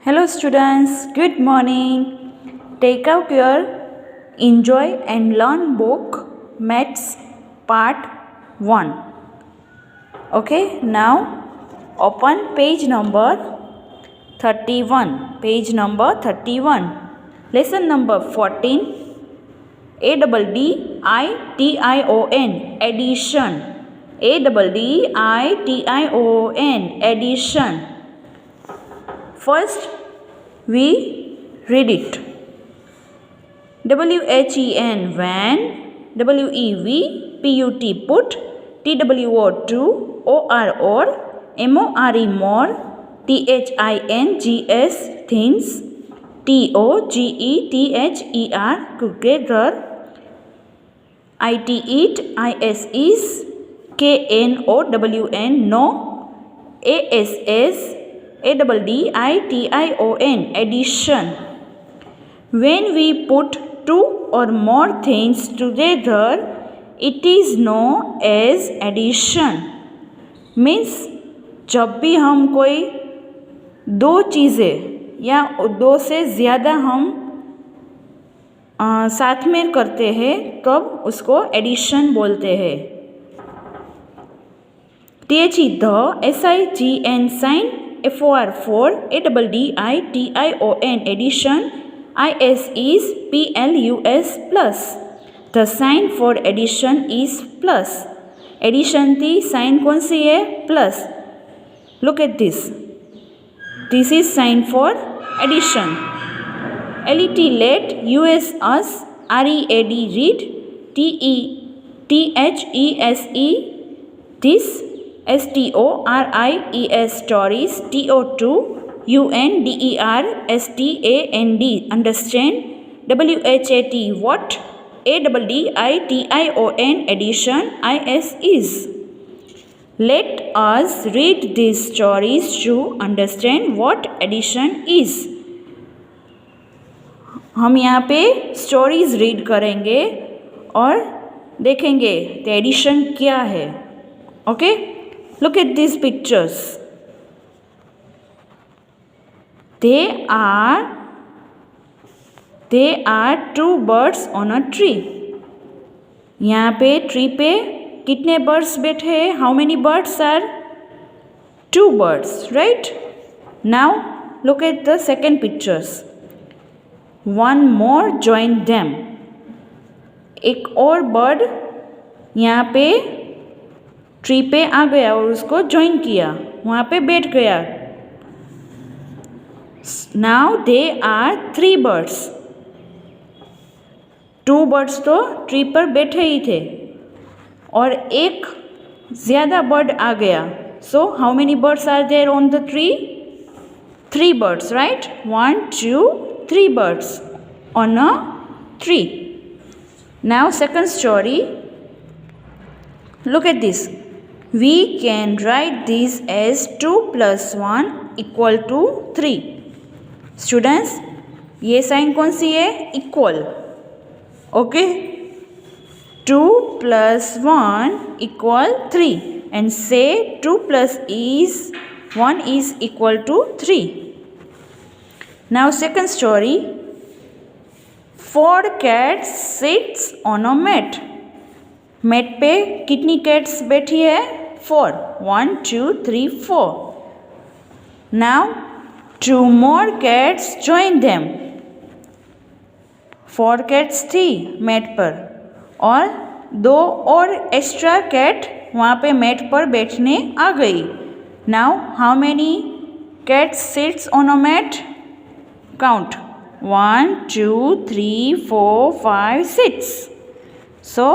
Hello students, good morning. Take out your Enjoy and Learn book Maths Part 1. Okay, now open page number 31. Page number 31. Lesson number 14. ADDITION Addition. ADDITION Addition. First, we read it. WHEN when, WEV PUT put, TWO to, OR or, MORE more, THINGS thins, TOGETHER together, IT it, IS is, KNOWN no, ASS ADDITION addition. When we put two or more things together, it is known as addition. Means जब भी हम कोई दो चीज़ें या दो से ज़्यादा हम साथ में करते हैं तब उसको एडिशन बोलते हैं. THE the SIGN sign FOR for ADDITION addition, IS is PLUS plus. The sign for addition is plus. Addition की sign कौन सी है? Plus. Look at this. This is sign for addition. LET let, US us, READ read, THESE this, STORIES stories, TO2 UNDERSTAND understand, WHAT what, ADDITION addition, IS is. Let us read these stories to understand what addition is. हम यहाँ पे stories read करेंगे और देखेंगे कि addition क्या है. Okay, look at these pictures. They are two birds on a tree. यहाँ पे ट्री पे कितने बर्ड्स बैठे हैं? How many birds are? Two birds, right? Now look at the second pictures. One more joined them. एक और bird यहाँ पे ट्री पे आ गया और उसको ज्वाइन किया, वहाँ पे बैठ गया. Now they are three birds. Two birds तो ट्री पर बैठे ही थे और एक ज़्यादा बर्ड आ गया. So how many birds are there on the tree? Three birds, right? 1 2 3 birds on a tree. Now second story. Look at this. We can write this as 2 plus 1 equal to 3. Students, ये sign कौन सी है? Equal. Okay, 2 plus 1 equal 3 and say 2 plus 1 is equal to 3. Now second story. 4 cats sits on a mat. Mat पे कितनी cats बैठी है? 4. 1 2 3 4. Now 2 more cats join them. 4 cats थी mat पर और 2 और एक्स्ट्रा कैट वहाँ पे मैट पर बैठने आ गई. Now how many cats sits on a mat? Count. 1 2 3 4 5 6. So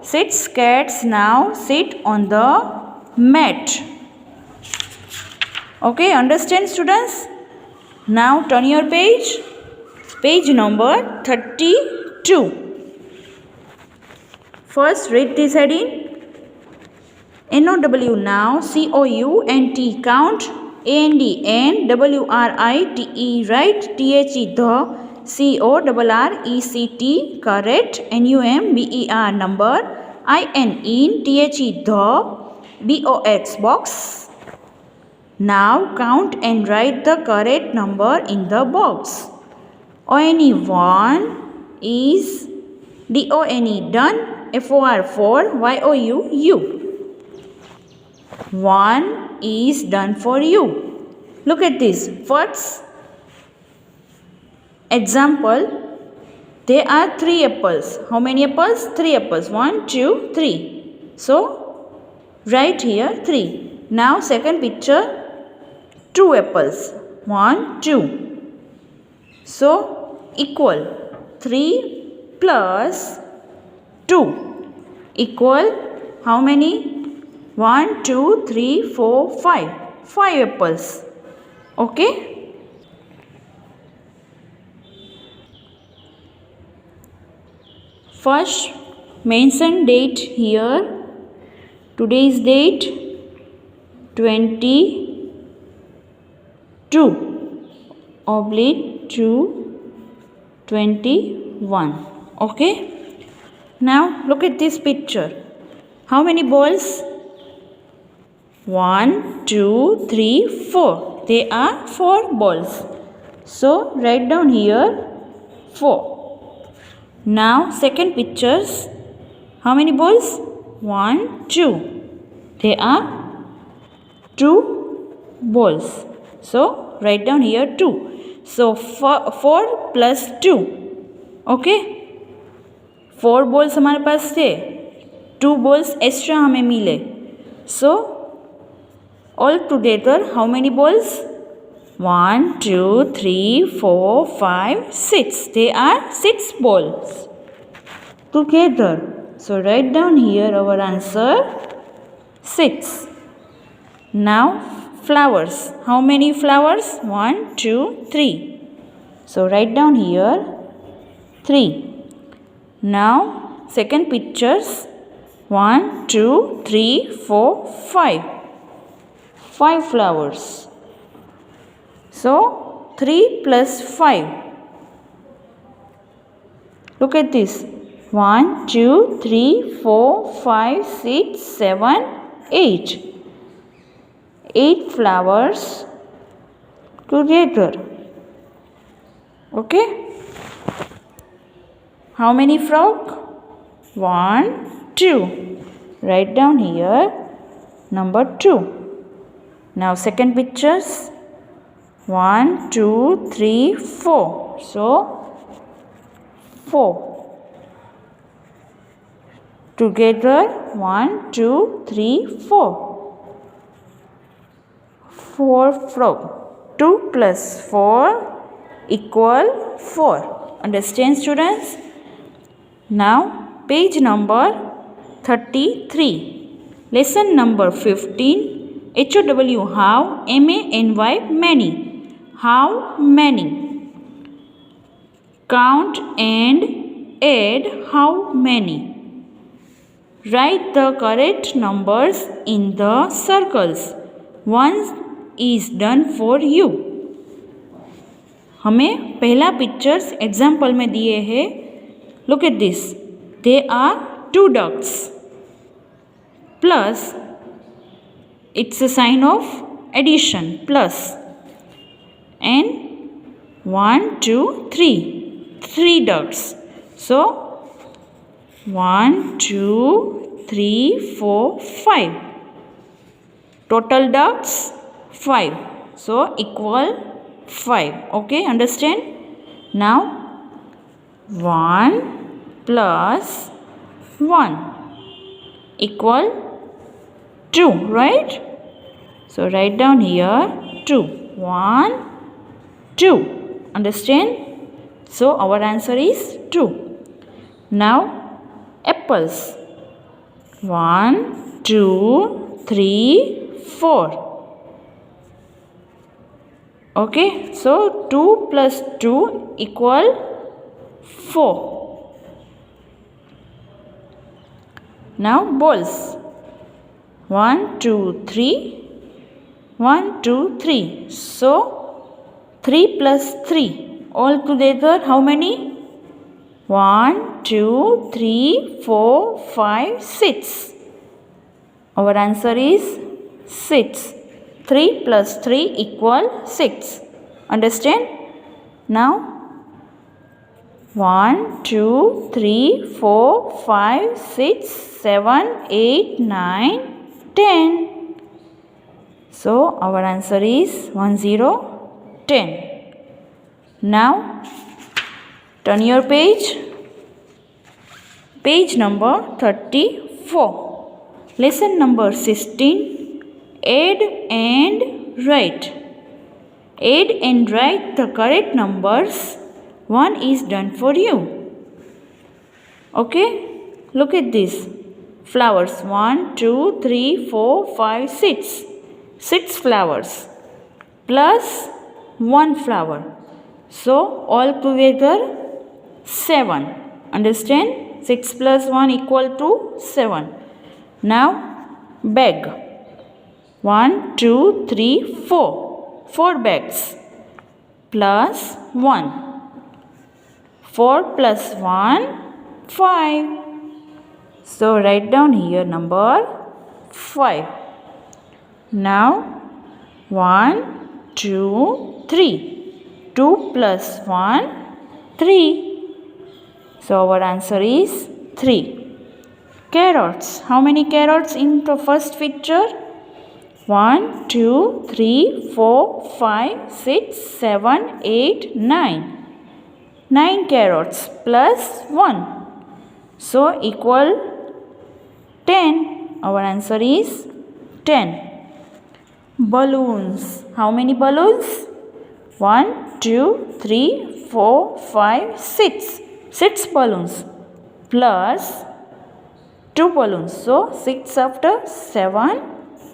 6 cats now sit on the mat. Okay, understand students? Now turn your page. Page number 32. First read this heading. NOW now, COUNT count, AND and WRITE right, THE the, CORRECT correct, NUMBER number, IN in, THE the, BOX box. Now count and write the correct number in the box. ONE 1 is DONE done. FOR 4 YOU you. 1 is done for you. Look at this. First example, there are 3 apples. How many apples? 3 apples. 1, 2, 3. So write here 3. Now second picture, 2 apples. 1, 2. So equal 3 plus 2 equal how many? 1, 2, 3, 4, 5. 5 apples. Okay. First mention date here. Today's date 22/2/21. Okay. Now look at this picture. How many balls? 1, 2, 3, 4. There are 4 balls. So write down here 4. Now second pictures. How many balls? 1, 2. There are 2 balls. So write down here 2. So 4 plus 2. Okay. 4 balls हमारे पास थे. 2 balls extra हमें मिले. So all together how many balls? 1, 2, 3, 4, 5, 6. There are 6 balls together. So write down here our answer 6. Now flowers. How many flowers? 1, 2, 3. So write down here 3. Now second pictures. 1, 2, 3, 4, 5. 5 flowers. So 3 plus 5. Look at this. 1, 2, 3, 4, 5, 6, 7, 8. 8 flowers together. Okay. How many frog? 1, 2. Write down here number 2. Now second pictures. 1, 2, 3, 4. So 4. Together 1, 2, 3, 4. 4 frog. 2 plus 4 equal 4. Understand, students? Now page number 33. Lesson number 15. HOW how, MANY many. How many? Count and add how many. Write the correct numbers in the circles. 1 is done for you. हमें पहला pictures example में दिए हैं. Look at this. There are 2 ducks. Plus, it's a sign of addition. Plus. And 1, 2, 3. 3 ducks. So 1, 2, 3, 4, 5. Total ducks 5. So equal 5. Okay, understand? Now 1 plus 1 equal 2, right? So write down here 2. 1, 2. Understand? So our answer is 2. Now apples. 1, 2, 3, 4. Okay, so 2 plus 2 equal 4. Now balls. 1, 2, 3. 1, 2, 3. So 3 plus 3. All together how many? 1, 2, 3, 4, 5, 6. Our answer is 6. 3 plus 3 equal 6. Understand? Now 1, 2, 3, 4, 5, 6, 7, 8, 9, 10. So our answer is 1, 0, 10. Now turn your page. Page number 34. Lesson number 16. Add and write. Add and write the correct numbers. One is done for you. Okay? Look at this. Flowers. 1, 2, 3, 4, 5, 6. 6 flowers. Plus 1 flower. So, all together 7. Understand? 6 plus 1 equal to 7. Now, bag. 1, 2, 3, 4. 4 bags. Plus 1. 4 plus 1, 5. So, write down here number 5. Now, 1, 2, 3. 2 plus 1, 3. So, our answer is 3. Carrots. How many carrots in the first picture? 1, 2, 3, 4, 5, 6, 7, 8, 9. 9 carrots plus 1. So, equal 10. Our answer is 10. Balloons. How many balloons? 1, 2, 3, 4, 5, 6. 6 balloons plus 2 balloons. So, 6 after 7,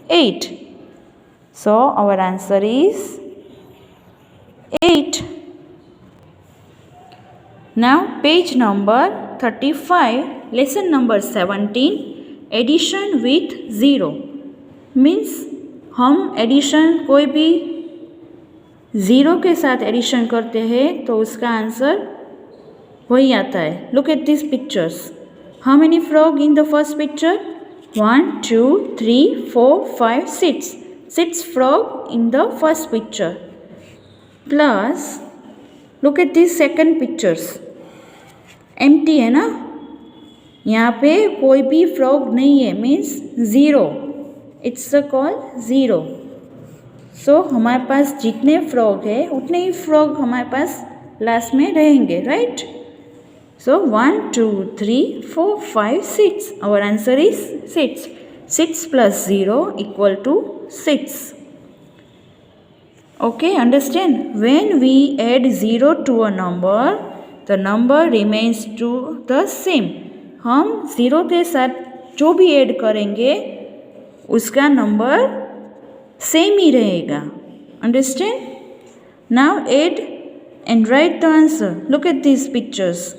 8. So, our answer is 8. Now, page number 35, lesson number 17, addition with 0. Means हम addition कोई भी 0 के साथ addition करते हैं तो उसका answer वही आता है. Look at these pictures. How many frog in the first picture? 1, 2, 3, 4, 5, 6. 6 frog in the first picture. Plus, look at these second pictures. Empty है ना, यहाँ पे कोई भी फ्रॉग नहीं है, मीन्स 0. It's a call 0. सो हमारे पास जितने फ्रॉग है उतने ही फ्रॉग हमारे पास लास्ट में रहेंगे, right? So 1, 2, 3, 4, 5, 6. Our answer is 6. 6 plus 0 equal to 6. Okay, understand? When we add 0 to a number, the number remains to the same. हम 0 के साथ जो भी ऐड करेंगे उसका नंबर सेम ही रहेगा. Understand? Now add and write the answer. Look at these pictures.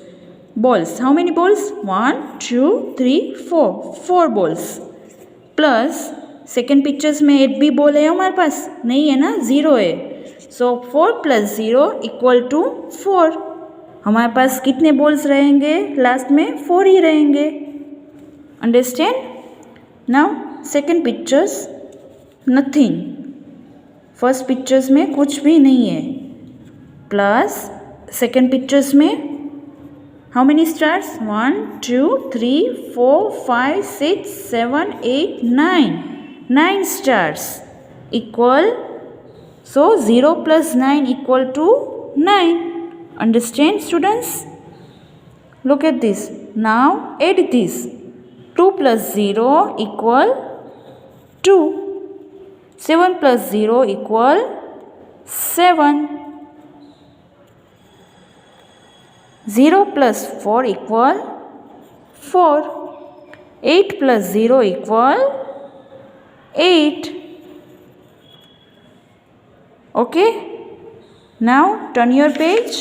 Balls. How many balls? 1, 2, 3, 4. 4 balls. Plus second pictures में 8 भी बॉल है हमारे पास? नहीं है ना, 0 है. So 4 plus 0 equal to 4. हमारे पास कितने बॉल्स रहेंगे लास्ट में? 4 ही रहेंगे. Understand? Now second pictures, nothing. First pictures में कुछ भी नहीं है. प्लस सेकंड पिक्चर्स में how many stars? 1, 2, 3, 4, 5, 6, 7, 8, 9. 9 stars equal. So 0 plus 9 equal to 9. Understand, students? Look at this. Now add this. 2 plus 0 equal 2. 7 plus 0 equal 7. 0 plus 4 equal 4. 8 plus 0 equal 8. Okay? Now turn your page.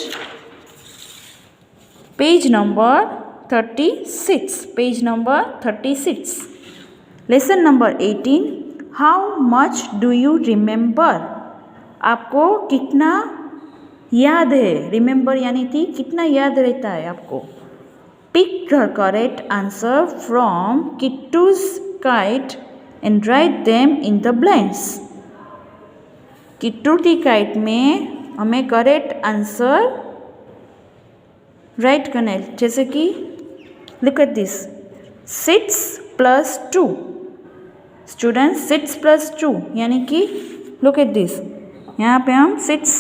Page number 36. Page number 36. Lesson number 18. How much do you remember? आपको कितना याद है? Remember यानी थी कितना याद रहता है आपको. Pick the correct answer from Kittu's kite and write them in the blanks. Kittu की काइट में हमें करेक्ट आंसर राइट करना है। जैसे कि लुक एट दिस 6 + 2 स्टूडेंट्स 6 + 2 यानी कि लुक एट दिस, यहाँ पे हम 6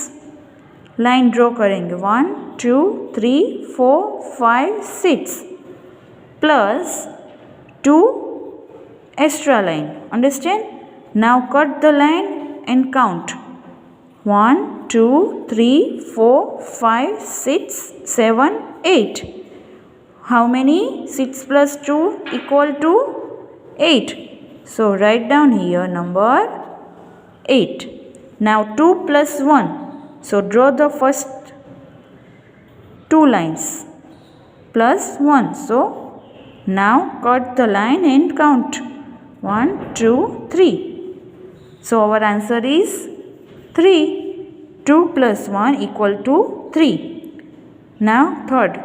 लाइन ड्रॉ करेंगे 1 2 3 4 5 6 plus 2 extra line. Understand? Now cut the line and count 1 2 3 4 5 6 7 8. How many? 6 + 2 = 8. So write down here number 8. Now 2 + 1. So draw the first 2 lines plus 1. So now cut the line and count 1 2 3. So our answer is 3. 2 + 1 = 3. Now third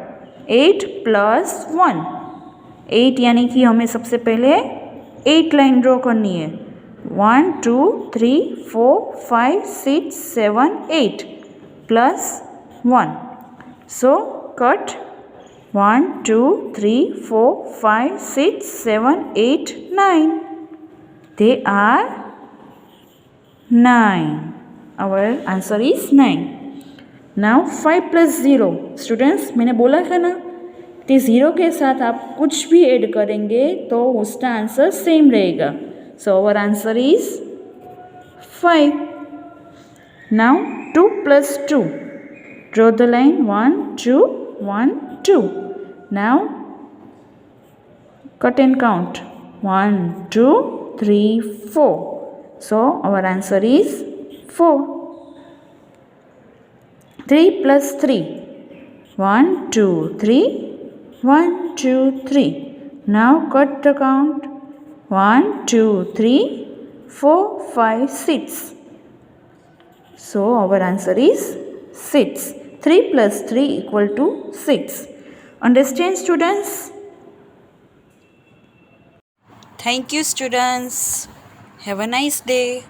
8 + 1. 8 यानी कि हमें सबसे पहले 8 line draw करनी है 1 2 3 4 5 6 7 8 plus 1. So cut 1 2 3 4 5 6 7 8 9. They are 9. Our answer is 9. Now 5 + 0. Students मैंने बोला था ना कि 0 के साथ आप कुछ भी ऐड करेंगे तो उसका आंसर सेम रहेगा. So our answer is 5. Now 2 + 2. Draw the line 1 2 1 2. Now cut and count 1 2 3 4. So our answer is 4. 3 + 3. 1 2 3 1 2 3. Now cut the count 1 2 3 4 5 6. So our answer is 6. 3 + 3 = 6. Understand students? Thank you students. Have a nice day.